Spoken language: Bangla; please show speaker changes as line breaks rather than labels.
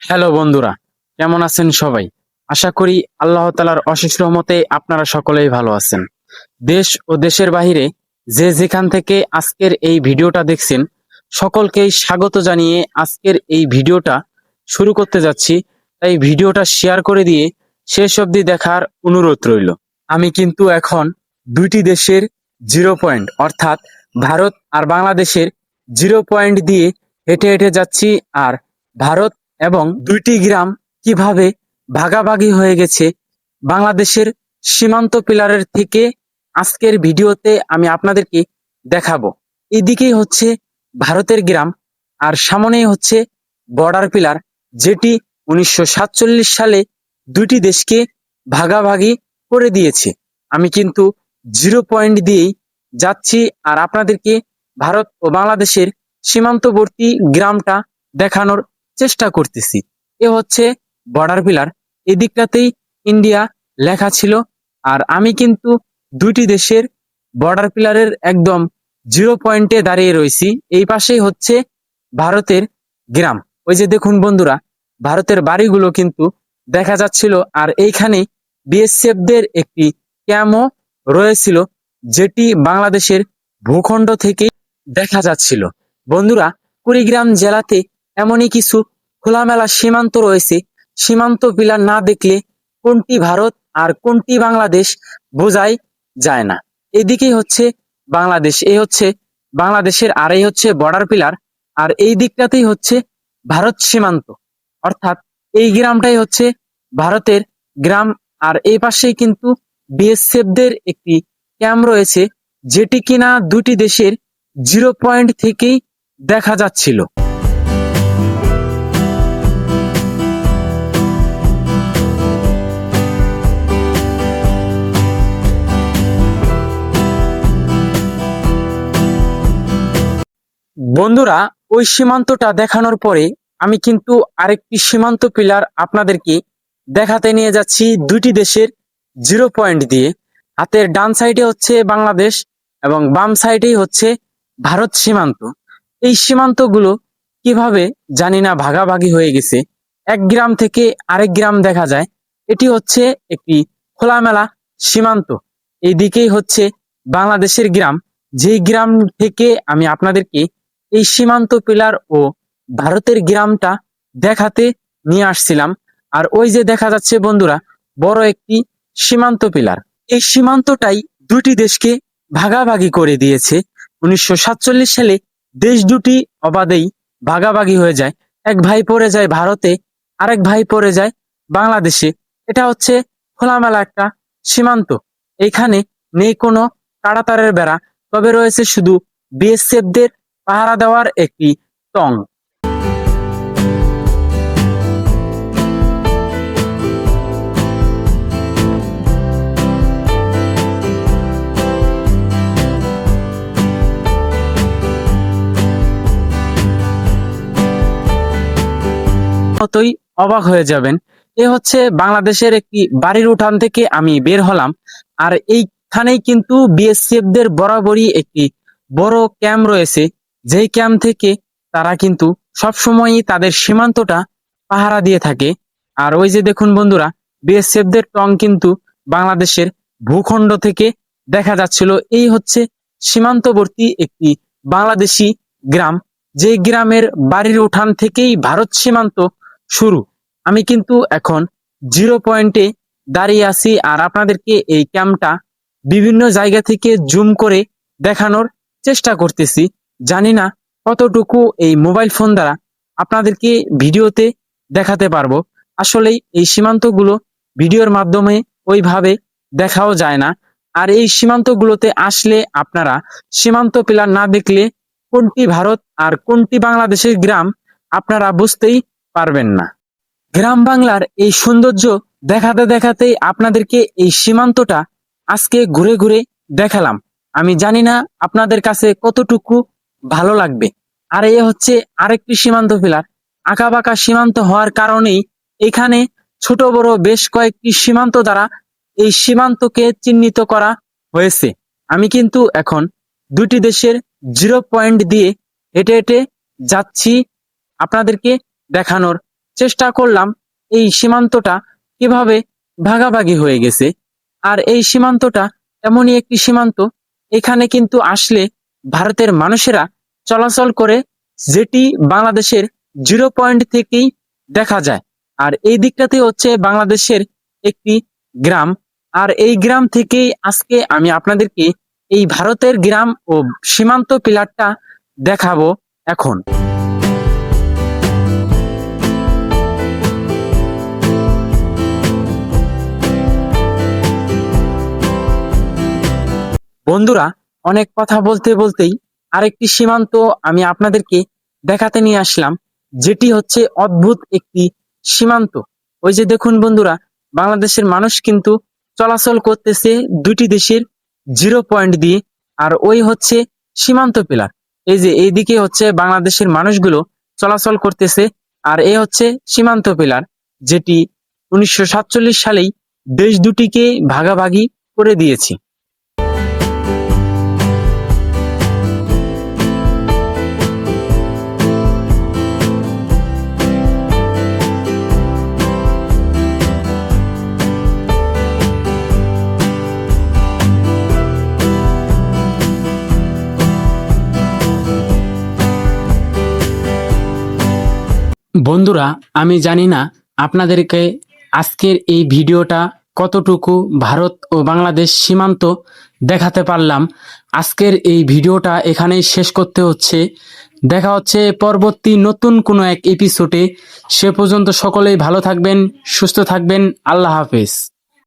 হ্যালো বন্ধুরা, কেমন আছেন সবাই? আশা করি আল্লাহ তাআলার অশেষ রহমতে আপনারা সকলেই ভালো আছেন। দেশ ও দেশের বাহিরে যে যেখান থেকে আজকের এই ভিডিওটা দেখছেন, সকলকেই স্বাগত জানিয়ে আজকের এই ভিডিওটা শুরু করতে যাচ্ছি। তাই ভিডিওটা শেয়ার করে দিয়ে শেষ অবধি দেখার অনুরোধ রইল। আমি কিন্তু এখন দুইটি দেশের জিরো পয়েন্ট অর্থাৎ ভারত আর বাংলাদেশের জিরো পয়েন্ট দিয়ে হেঁটে হেঁটে যাচ্ছি। আর ভারত এবং দুইটি গ্রাম কিভাবে ভাগাভাগি হয়ে গেছে বাংলাদেশের সীমান্ত পিলারের থেকে আজকের ভিডিওতে আমি আপনাদেরকে দেখাবো। এদিকেই হচ্ছে ভারতের গ্রাম আর সামনেই হচ্ছে বর্ডার পিলার, যেটি 1947 সালে দুইটি দেশকে ভাগাভাগি করে দিয়েছে। আমি কিন্তু জিরো পয়েন্ট দিয়েই যাচ্ছি আর আপনাদেরকে ভারত ও বাংলাদেশের সীমান্তবর্তী গ্রামটা দেখানোর চেষ্টা করতেছি। এ হচ্ছে বর্ডার পিলার, এদিকটাতেই ইন্ডিয়া লেখা ছিল। আর আমি কিন্তু দুইটি দেশের বর্ডার পিলারের একদম জিরো পয়েন্টে দাঁড়িয়ে রয়েছি। এই পাশেই হচ্ছে ভারতের গ্রাম। ওই যে দেখুন বন্ধুরা, ভারতের বাড়িগুলো কিন্তু দেখা যাচ্ছিল। আর এইখানে বিএসএফদের একটি ক্যাম্পও রয়েছিল, যেটি বাংলাদেশের ভূখণ্ড থেকে দেখা যাচ্ছিল। বন্ধুরা, কুড়িগ্রাম জেলাতে এমনই কিছু খোলামেলা সীমান্ত রয়েছে, সীমান্ত পিলার না দেখলে কোনটি ভারত আর কোনটি বাংলাদেশ বোঝাই যায় না। এদিকেই হচ্ছে বাংলাদেশ, এই হচ্ছে বাংলাদেশের, আর এই হচ্ছে বর্ডার পিলার। আর এই দিকটাতেই হচ্ছে ভারত সীমান্ত, অর্থাৎ এই গ্রামটাই হচ্ছে ভারতের গ্রাম। আর এই পাশেই কিন্তু বিএসএফদের একটি ক্যাম্প রয়েছে, যেটি কিনা দুটি দেশের জিরো পয়েন্ট থেকেই দেখা যাচ্ছিল। বন্ধুরা, ওই সীমান্তটা দেখানোর পরে আমি কিন্তু আরেকটি সীমান্ত পিলার আপনাদেরকে দেখাতে নিয়ে যাচ্ছি দুইটি দেশের জিরো পয়েন্ট দিয়ে। হাতের ডান সাইডে হচ্ছে বাংলাদেশ এবং বাম সাইডেই হচ্ছে ভারত সীমান্ত। এই সীমান্তগুলো কিভাবে জানি না ভাগাভাগি হয়ে গেছে, এক গ্রাম থেকে আরেক গ্রাম দেখা যায়। এটি হচ্ছে একটি খোলামেলা সীমান্ত। এইদিকেই হচ্ছে বাংলাদেশের গ্রাম, যেই গ্রাম থেকে আমি আপনাদেরকে এই সীমান্ত পিলার ও ভারতের গ্রামটা দেখাতে নিয়ে আসছিলাম। আর ওই যে দেখা যাচ্ছে বন্ধুরা, বড় একটি সীমান্ত পিলার। এই সীমান্তটাই দুটি দেশকে ভাগাভাগি করে দিয়েছে। 1947 সালে দেশ দুটি অবাধেই ভাগাভাগি হয়ে যায়। এক ভাই পড়ে যায় ভারতে, আরেক ভাই পড়ে যায় বাংলাদেশে। এটা হচ্ছে খোলামেলা একটা সীমান্ত। এখানে নেই কোনো কাঁটাতারের বেড়া, তবে রয়েছে শুধু বিএসএফদের পাহারা দেওয়ার একটি টং। মতোই অবাক হয়ে যাবেন। এ হচ্ছে বাংলাদেশের একটি বাড়ির উঠান থেকে আমি বের হলাম। আর এইখানেই কিন্তু বিএসএফদের বরাবরই একটি বড় ক্যাম্প রয়েছে, যেই ক্যাম্প থেকে তারা কিন্তু সবসময়ই তাদের সীমান্তটা পাহারা দিয়ে থাকে। আর ওই যে দেখুন বন্ধুরা, বিএসএফদের টং কিন্তু বাংলাদেশের ভূখণ্ড থেকে দেখা যাচ্ছিল। এই হচ্ছে সীমান্তবর্তী একটি বাংলাদেশি গ্রাম, যে গ্রামের বাড়ির উঠান থেকেই ভারত সীমান্ত শুরু। আমি কিন্তু এখন জিরো পয়েন্টে দাঁড়িয়ে আছি আর আপনাদেরকে এই ক্যাম্পটা বিভিন্ন জায়গা থেকে জুম করে দেখানোর চেষ্টা করতেছি। জানি না কতটুকু এই মোবাইল ফোন দ্বারা আপনাদেরকে ভিডিওতে দেখাতে পারবো। আসলেই এই সীমান্তগুলো ভিডিওর মাধ্যমে ওইভাবে দেখাও যায় না। আর এই সীমান্তগুলোতে আসলে আপনারা সীমান্ত পিলার না দেখলে কোনটি ভারত আর কোনটি বাংলাদেশের গ্রাম আপনারা বুঝতেই পারবেন না। গ্রাম বাংলার এই সৌন্দর্য দেখাতে দেখাতেই আপনাদেরকে এই সীমান্তটা আজকে ঘুরে ঘুরে দেখালাম। আমি জানি না আপনাদের কাছে কতটুকু ভালো লাগবে। আর এ হচ্ছে আরেকটি সীমান্ত পিলার। আঁকা বাঁকা সীমান্ত হওয়ার কারণেই এখানে ছোট বড় বেশ কয়েকটি সীমান্ত দ্বারা এই সীমান্তকে চিহ্নিত করা হয়েছে। আমি কিন্তু এখন দুটি দেশের জিরো পয়েন্ট দিয়ে হেঁটে হেঁটে যাচ্ছি আপনাদেরকে দেখানোর চেষ্টা করলাম এই সীমান্তটা কিভাবে ভাগাভাগি হয়ে গেছে। আর এই সীমান্তটা এমনই একটি সীমান্ত, এখানে কিন্তু আসলে ভারতের মানুষেরা চলাচল করে, যেটি বাংলাদেশের 0 পয়েন্ট থেকেই দেখা যায়। আর এই দিকটাতে হচ্ছে বাংলাদেশের একটি গ্রাম। আর এই গ্রাম থেকেই আজকে আমি আপনাদেরকে এই ভারতের গ্রাম ও সীমান্ত পিলারটা দেখাবো এখন। বন্ধুরা, অনেক কথা বলতে বলতেই আরেকটি সীমান্ত আমি আপনাদেরকে দেখাতে নিয়ে আসলাম, যেটি হচ্ছে অদ্ভুত একটি সীমান্ত। ওই যে দেখুন বন্ধুরা, বাংলাদেশের মানুষ কিন্তু চলাচল করতেছে দুটি দেশের 0 পয়েন্ট দিয়ে। আর ওই হচ্ছে সীমান্ত পিলার। এই যে এইদিকে হচ্ছে বাংলাদেশের মানুষগুলো চলাচল করতেছে, আর এ হচ্ছে সীমান্ত পিলার, যেটি 1947 সালেই দেশ দুটিকে ভাগাভাগি করে দিয়েছে। বন্ধুরা, আমি জানি না আপনাদেরকে আজকের এই ভিডিওটা কতটুকু ভারত ও বাংলাদেশ সীমান্ত দেখাতে পারলাম। আজকের এই ভিডিওটা এখানেই শেষ করতে হচ্ছে। দেখা হচ্ছে পরবর্তী নতুন কোনো এক এপিসোডে। সে পর্যন্ত সকলেই ভালো থাকবেন, সুস্থ থাকবেন। আল্লাহ হাফেজ।